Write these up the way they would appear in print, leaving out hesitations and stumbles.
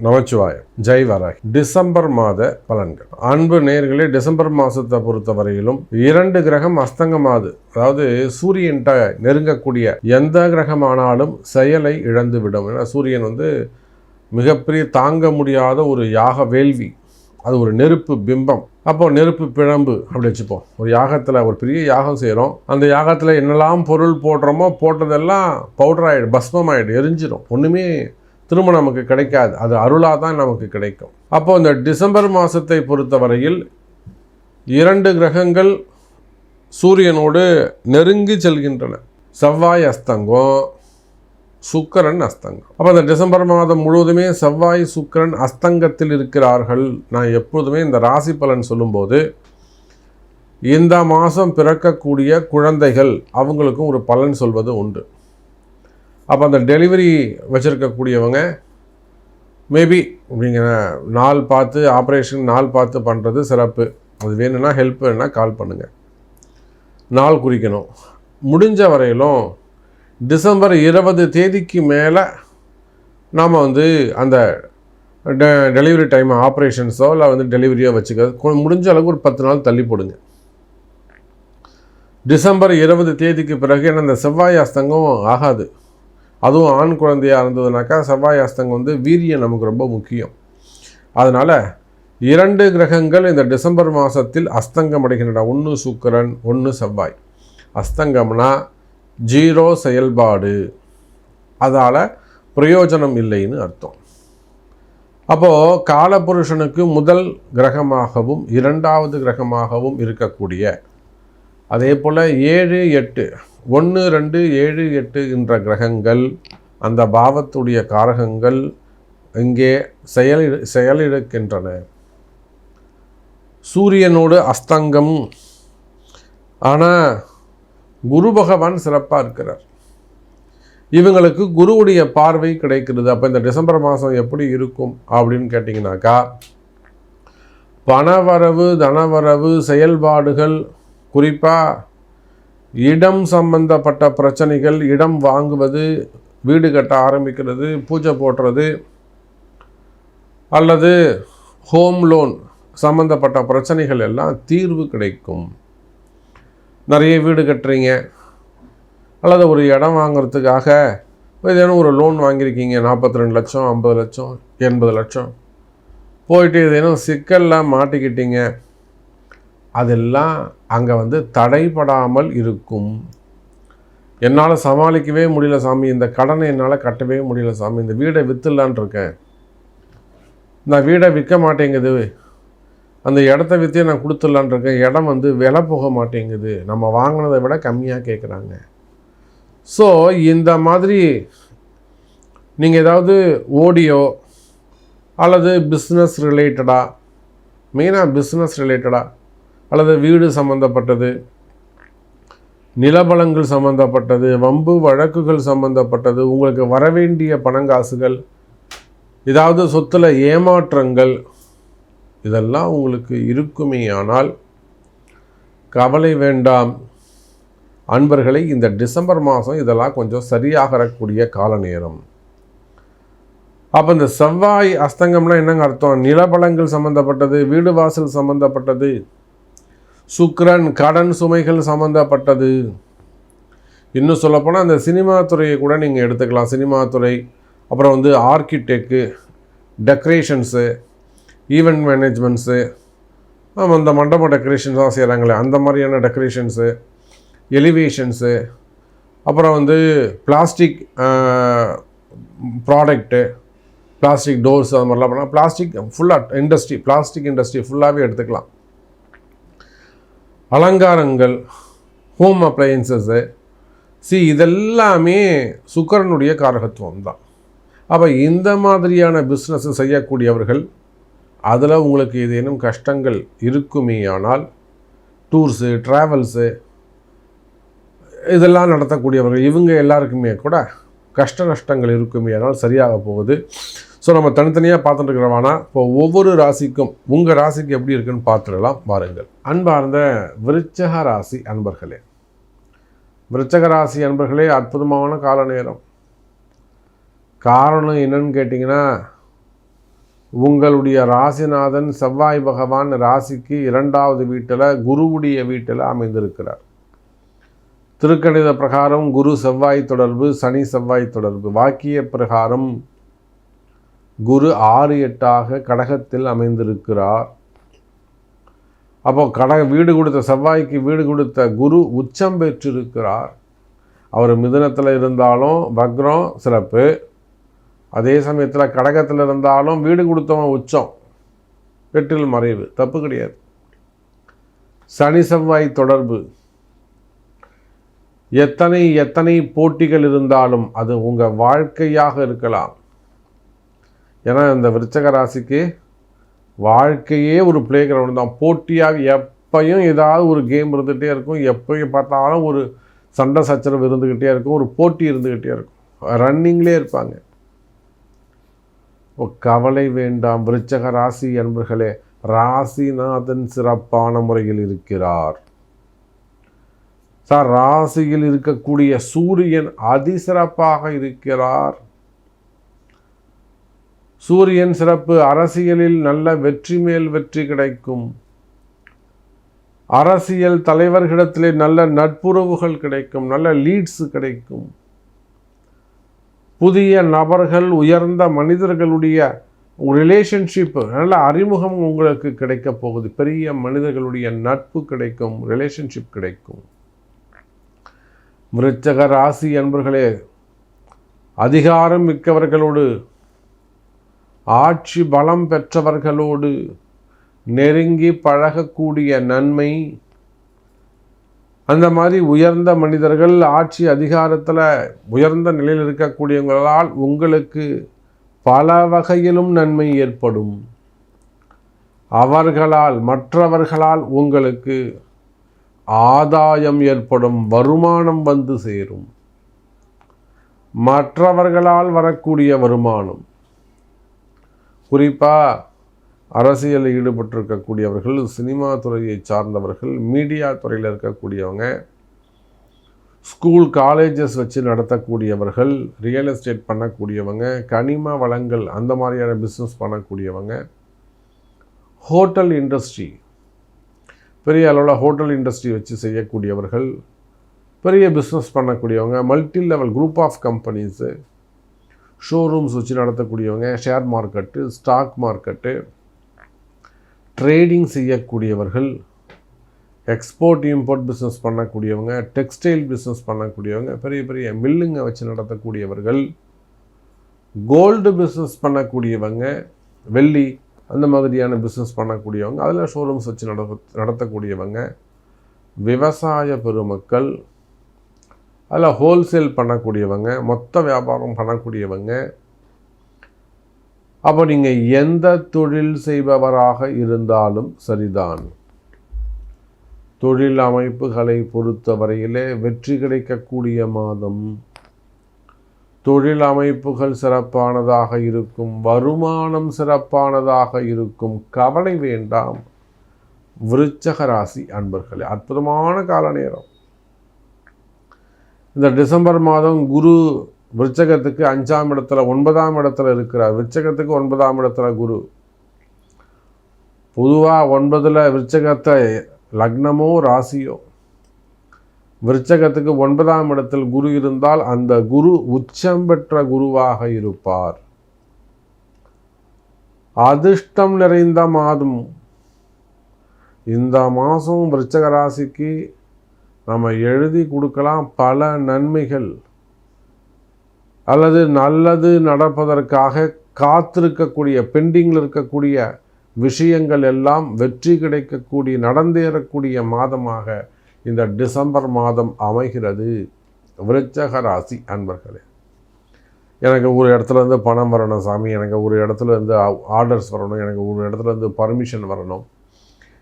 Namachivayam. Jai Varahi. December மாத பலன்கள். அன்பு நேயர்களே, டிசம்பர் மாதத்தை பொறுத்த வரையிலும் 2 கிரகம் அஸ்தங்கமாது. அதாவது சூரியன்கிட்ட நெருங்கக்கூடிய எந்த கிரகமானாலும் செயலை இழந்துவிடும். ஏன்னா சூரியன் மிகப்பெரிய தாங்க முடியாத ஒரு யாக வேள்வி, அது ஒரு நெருப்பு பிம்பம். அப்போ நெருப்பு பிழம்பு அப்படி வச்சுப்போம். ஒரு யாகத்தில் ஒரு பெரிய யாகம் செய்கிறோம். அந்த யாகத்தில் என்னெல்லாம் பொருள் போடுறோமோ போட்டதெல்லாம் பவுடர் ஆகிடும், பஸ்மம் ஆகிடும், எரிஞ்சிடும். ஒன்றுமே திரும்ப நமக்கு கிடைக்காது. அது அருளாக தான் நமக்கு கிடைக்கும். அப்போ இந்த டிசம்பர் மாதத்தை பொறுத்தவரையில் 2 கிரகங்கள் சூரியனோடு நெருங்கி செல்கின்றன. செவ்வாய் அஸ்தங்கம், சுக்கிரன் அஸ்தங்கம். அப்போ இந்த டிசம்பர் மாதம் முழுவதுமே செவ்வாய் சுக்கிரன் அஸ்தங்கத்தில் இருக்கிறார்கள். நான் எப்போதுமே இந்த ராசி பலன் சொல்லும்போது இந்த மாதம் பிறக்கக்கூடிய குழந்தைகள் அவங்களுக்கும் ஒரு பலன் சொல்வது உண்டு. அப்போ அந்த டெலிவரி வச்சுருக்கக்கூடியவங்க மேபி அப்படிங்கிற நாள் பார்த்து, ஆப்ரேஷன் நாள் பார்த்து பண்ணுறது சிறப்பு. அது வேணும்னா ஹெல்ப் வேணுன்னா கால் பண்ணுங்கள், நாள் குறிக்கணும். முடிஞ்ச வரையிலும் டிசம்பர் 20 தேதிக்கு மேலே நாம் அந்த டெலிவரி டைம் ஆப்ரேஷன்ஸோ இல்லை டெலிவரியோ வச்சுக்க முடிஞ்ச அளவுக்கு ஒரு 10 நாள் தள்ளி போடுங்க. டிசம்பர் 20 தேதிக்கு பிறகு ஏன்னா அந்த செவ்வாய் அஸ்தங்கம் ஆகாது. அதுவும் ஆண் குழந்தையாக இருந்ததுனாக்கா செவ்வாய் அஸ்தங்கம் வீரியம் நமக்கு ரொம்ப முக்கியம். அதனால் 2 கிரகங்கள் இந்த டிசம்பர் மாதத்தில் அஸ்தங்கம் அடைகின்றன. 1 சுக்கிரன், 1 செவ்வாய். அஸ்தங்கம்னா 0 செயல்பாடு, அதால் பிரயோஜனம் இல்லைன்னு அர்த்தம். அப்போது காலபுருஷனுக்கு முதல் கிரகமாகவும் 2வது கிரகமாகவும் இருக்கக்கூடிய, அதே போல் 7, 8, 1, 2, 7, 8 என்ற கிரகங்கள், அந்த பாவத்துடைய காரகங்கள் இங்கே செயலிழக்கின்றன. சூரியனோடு அஸ்தங்கம். ஆனால் குரு பகவான் சிறப்பாக இருக்கிறார். இவங்களுக்கு குருவுடைய பார்வை கிடைக்கிறது. அப்போ இந்த டிசம்பர் மாதம் எப்படி இருக்கும் அப்படின்னு கேட்டிங்கனாக்கா, பணவரவு, தனவரவு, செயல்பாடுகள், குறிப்பாக இடம் சம்பந்தப்பட்ட பிரச்சனைகள், இடம் வாங்குவது, வீடு கட்ட ஆரம்பிக்கிறது, பூஜை போடுறது, அல்லது ஹோம் லோன் சம்பந்தப்பட்ட பிரச்சனைகள் எல்லாம் தீர்வு கிடைக்கும். நிறைய வீடு கட்டுறீங்க அல்லது ஒரு இடம் வாங்கிறதுக்காக ஏதேனும் ஒரு லோன் வாங்கியிருக்கீங்க, 42 லட்சம், 50 லட்சம், 80 லட்சம், போயிட்டு ஏதேனும் சிக்கல்லாம் மாட்டிக்கிட்டீங்க. அதெல்லாம் அங்கே தடைப்படாமல் இருக்கும். என்னால் சமாளிக்கவே முடியல சாமி, இந்த கடனை என்னால் கட்டவே முடியல சாமி, இந்த வீடை விற்றுலான் இருக்கேன், நான் வீடை விற்க மாட்டேங்குது, அந்த இடத்த விற்றே நான் கொடுத்துடலான் இருக்கேன், இடம் விலை போக மாட்டேங்குது, நம்ம வாங்கினதை விட கம்மியாக கேட்குறாங்க. ஸோ இந்த மாதிரி நீங்கள் ஏதாவது ஆடியோ அல்லது பிஸ்னஸ் ரிலேட்டடாக, மெயினாக பிஸ்னஸ் ரிலேட்டடாக அல்லது வீடு சம்பந்தப்பட்டது, நிலபலங்கள் சம்பந்தப்பட்டது, வம்பு வழக்குகள் சம்பந்தப்பட்டது, உங்களுக்கு வரவேண்டிய பணங்காசுகள், ஏதாவது சொத்தில் ஏமாற்றங்கள், இதெல்லாம் உங்களுக்கு இருக்குமேயானால் கவலை வேண்டாம் அன்பர்களை. இந்த டிசம்பர் மாதம் இதெல்லாம் கொஞ்சம் சரியாகக்கூடிய கால நேரம். அப்போ இந்த செவ்வாய் அஸ்தங்கம்னா என்னங்க அர்த்தம்? நிலபலங்கள் சம்பந்தப்பட்டது, வீடு வாசல் சம்பந்தப்பட்டது. சுக்கிரன் கடன் சுமைகள் சம்பந்தப்பட்டது. இன்னும் சொல்லப்போனால் அந்த சினிமா துறையை கூட நீங்கள் எடுத்துக்கலாம். சினிமா துறை, அப்புறம் ஆர்கிடெக்டு, டெக்கரேஷன்ஸு, ஈவெண்ட் மேனேஜ்மெண்ட்ஸு, அந்த மண்டப டெக்கரேஷன்ஸாக செய்கிறாங்களே அந்த மாதிரியான டெக்கரேஷன்ஸு, எலிவேஷன்ஸு, அப்புறம் பிளாஸ்டிக் ப்ராடக்ட்டு, பிளாஸ்டிக் டோர்ஸ், அது மாதிரிலாம் பண்ணால் பிளாஸ்டிக் ஃபுல்லாக இண்டஸ்ட்ரி, பிளாஸ்டிக் இண்டஸ்ட்ரி ஃபுல்லாகவே எடுத்துக்கலாம். அலங்காரங்கள், ஹோம் அப்ளையன்சஸ்ஸு, இதெல்லாமே சுக்கிரனுடைய காரகத்துவம் தான். அப்போ இந்த மாதிரியான பிஸ்னஸ் செய்யக்கூடியவர்கள், அதில் உங்களுக்கு ஏதேனும் கஷ்டங்கள் இருக்குமேயானால், டூர்ஸு, ட்ராவல்ஸு இதெல்லாம் நடத்தக்கூடியவர்கள், இவங்க எல்லாருக்குமே கூட கஷ்ட நஷ்டங்கள் இருக்குமேயானால் சரியாக போகுது. ஸோ நம்ம தனித்தனியாக பார்த்துட்டு இருக்கிறவானா, இப்போ ஒவ்வொரு ராசிக்கும் உங்கள் ராசிக்கு எப்படி இருக்குன்னு பார்த்துடலாம் வாருங்கள். அன்பார்ந்த விருச்சக ராசி அன்பர்களே, விருச்சக ராசி அன்பர்களே, அற்புதமான கால நேரம். காரணம் என்னன்னு கேட்டிங்கன்னா, உங்களுடைய ராசிநாதன் செவ்வாய் பகவான் ராசிக்கு 2வது வீட்டில் குருவுடைய வீட்டில் அமைந்திருக்கிறார். திருக்கணித பிரகாரம் குரு செவ்வாய் தொடர்பு, சனி செவ்வாய் தொடர்பு. வாக்கிய பிரகாரம் குரு 6-8 கடகத்தில் அமைந்திருக்கிறார். அப்போ வீடு கொடுத்த செவ்வாய்க்கு வீடு கொடுத்த குரு உச்சம் பெற்றிருக்கிறார். அவர் மிதுனத்தில் இருந்தாலும் வக்ரம் சிறப்பு, அதே சமயத்தில் கடகத்தில் இருந்தாலும் வீடு கொடுத்தவன் உச்சம், வெற்றில் மறைவு, தப்பு கிடையாது. சனி செவ்வாய் தொடர்பு. எத்தனை போட்டிகள் இருந்தாலும் அது உங்கள் வாழ்க்கையாக இருக்கலாம். ஏன்னா இந்த விருச்சக ராசிக்கு வாழ்க்கையே ஒரு பிளே கிரவுண்ட் தான். போட்டியாக எப்பையும் ஏதாவது ஒரு கேம் இருந்துகிட்டே இருக்கும், எப்பயும் பார்த்தாலும் ஒரு சண்டை சச்சரவு இருந்துக்கிட்டே இருக்கும், ஒரு போட்டி இருந்துக்கிட்டே இருக்கும், ரன்னிங்லேயே இருப்பாங்க. கவலை வேண்டாம் விருச்சக ராசி என்பர்களே, ராசிநாதன் சிறப்பான முறையில் இருக்கிறார். சார், ராசியில் இருக்கக்கூடிய சூரியன் அதிசிறப்பாக இருக்கிறார். சூரியன் சிறப்பு. அரசியலில் நல்ல வெற்றி மேல் வெற்றி கிடைக்கும். அரசியல் தலைவர்களிடத்திலே நல்ல நட்புறவுகள் கிடைக்கும், நல்ல லீட்ஸ் கிடைக்கும். புதிய நபர்கள், உயர்ந்த மனிதர்களுடைய ரிலேஷன்ஷிப், நல்ல அறிமுகம் உங்களுக்கு கிடைக்க போகுது. பெரிய மனிதர்களுடைய நட்பு கிடைக்கும், ரிலேஷன்ஷிப் கிடைக்கும். விருச்சக ராசி என்பர்களே, அதிகாரம் மிக்கவர்களோடு, ஆட்சி பலம் பெற்றவர்களோடு நெருங்கி பழகக்கூடிய நன்மை. அந்த மாதிரி உயர்ந்த மனிதர்கள், ஆட்சி அதிகாரத்தில் உயர்ந்த நிலையில் இருக்கக்கூடியவங்களால் உங்களுக்கு பல வகையிலும் நன்மை ஏற்படும். அவர்களால், மற்றவர்களால் உங்களுக்கு ஆதாயம் ஏற்படும், வருமானம் வந்து சேரும். மற்றவர்களால் வரக்கூடிய வருமானம், குறிப்பாக அரசியலில் ஈடுபட்டிருக்கக்கூடியவர்கள், சினிமா துறையை சார்ந்தவர்கள், மீடியா துறையில் இருக்கக்கூடியவங்க, ஸ்கூல் காலேஜஸ் வச்சு நடத்தக்கூடியவர்கள், ரியல் எஸ்டேட் பண்ணக்கூடியவங்க, கனிம வளங்கள் அந்த மாதிரியான பிஸ்னஸ் பண்ணக்கூடியவங்க, ஹோட்டல் இண்டஸ்ட்ரி, பெரிய அளவில் ஹோட்டல் இண்டஸ்ட்ரி வச்சு செய்யக்கூடியவர்கள், பெரிய பிஸ்னஸ் பண்ணக்கூடியவங்க, multi level group of companies, showrooms வச்சு நடத்தக்கூடியவங்க, share market, stock market, trading செய்யக்கூடியவர்கள், எக்ஸ்போர்ட் இம்போர்ட் பிஸ்னஸ் பண்ணக்கூடியவங்க, டெக்ஸ்டைல் பிஸ்னஸ் பண்ணக்கூடியவங்க, பெரிய பெரிய மில்லுங்க வச்சு நடத்தக்கூடியவர்கள், கோல்டு பிஸ்னஸ் பண்ணக்கூடியவங்க, வெள்ளி அந்த மாதிரியான பிஸ்னஸ் பண்ணக்கூடியவங்க, அதில் ஷோரூம்ஸ் வச்சு நடத்தக்கூடியவங்க, விவசாய பெருமக்கள், அதில் ஹோல்சேல் பண்ணக்கூடியவங்க, மொத்த வியாபாரம் பண்ணக்கூடியவங்க. அப்போ நீங்கள் எந்த தொழில் செய்பவராக இருந்தாலும் சரிதான், தொழில் அமைப்புகளை பொறுத்தவரையிலே வெற்றி கிடைக்கக்கூடிய மாதம். தொழில் அமைப்புகள் சிறப்பானதாக இருக்கும், வருமானம் சிறப்பானதாக இருக்கும். கவலை வேண்டாம் விருச்சக ராசி அன்பர்களே, அற்புதமான கால நேரம். இந்த டிசம்பர் மாதம் குரு விருச்சகத்துக்கு 5ஆம் இடத்துல 9ஆம் இடத்துல இருக்கிறார். விருச்சகத்துக்கு 9ஆம் இடத்துல குரு. பொதுவாக 9ல் விருச்சகத்தை லக்னமோ ராசியோ, விருச்சகத்துக்கு 9ஆம் இடத்தில் குரு இருந்தால் அந்த குரு உச்சம் பெற்ற குருவாக இருப்பார். அதிர்ஷ்டம் நிறைந்த மாதம் இந்த மாதம். விருச்சக ராசிக்கு நம்ம எழுதி கொடுக்கலாம் பல நன்மைகள், அல்லது நல்லது நடப்பதற்காக காத்திருக்கக்கூடிய, பெண்டிங்கில் இருக்கக்கூடிய விஷயங்கள் எல்லாம் வெற்றி கிடைக்கக்கூடிய, நடந்தேறக்கூடிய மாதமாக இந்த டிசம்பர் மாதம் அமைகிறது. விருச்சக ராசி அன்பர்களே, எனக்கு ஒரு இடத்துலேருந்து பணம் வரணும் சாமி, எனக்கு ஒரு இடத்துலேருந்து ஆர்டர்ஸ் வரணும், எனக்கு ஒரு இடத்துலேருந்து பர்மிஷன் வரணும்,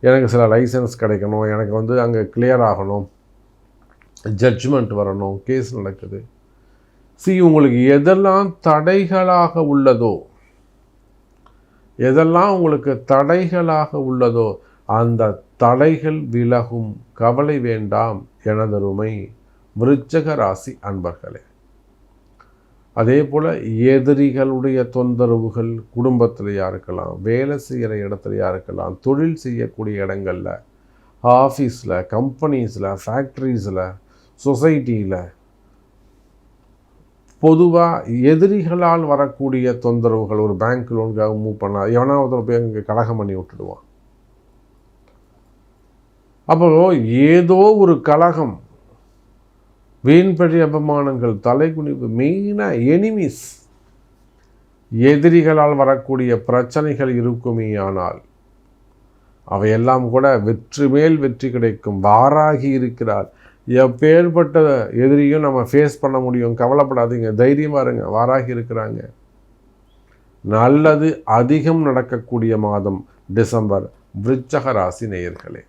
எனக்கு சில லைசன்ஸ் கிடைக்கணும், எனக்கு அங்கே கிளியர் ஆகணும், ஜட்ஜ்மெண்ட் வரணும், கேஸ் நடக்குது. உங்களுக்கு எதெல்லாம் தடைகளாக உள்ளதோ, எதெல்லாம் உங்களுக்கு தடைகளாக உள்ளதோ அந்த தடைகள் விலகும். கவலை வேண்டாம் எனதருமை விருச்சக ராசி அன்பர்களே. அதே போல் எதிரிகளுடைய தொந்தரவுகள் குடும்பத்திலையாக இருக்கலாம், வேலை செய்கிற இடத்துலையாக இருக்கலாம், தொழில் செய்யக்கூடிய இடங்களில், ஆஃபீஸில், கம்பெனிஸில், ஃபேக்ட்ரிஸில், சொசைட்டியில், பொதுவாக எதிரிகளால் வரக்கூடிய தொந்தரவுகள். ஒரு பேங்க் லோனுக்காக மூவ் பண்ணால் எவனாவது போய் அங்கே கலகம் பண்ணி விட்டுடுவான். அப்போ ஏதோ ஒரு கலகம், வீண்பழி அபமானங்கள், தலைகுனிவு, மெயினாக எனிமீஸ், எதிரிகளால் வரக்கூடிய பிரச்சனைகள் இருக்குமே. ஆனால் அவையெல்லாம் கூட வெற்றி மேல் வெற்றி கிடைக்கும். வாராகி இருக்கிறார். எப்பேற்பட்ட எதிரியும் நம்ம ஃபேஸ் பண்ண முடியும். கவலைப்படாதீங்க, தைரியமாக இருங்க. வாராகி இருக்கிறாங்க. நல்லது அதிகம் நடக்கக்கூடிய மாதம் டிசம்பர். விருச்சக ராசி நேயர்களே.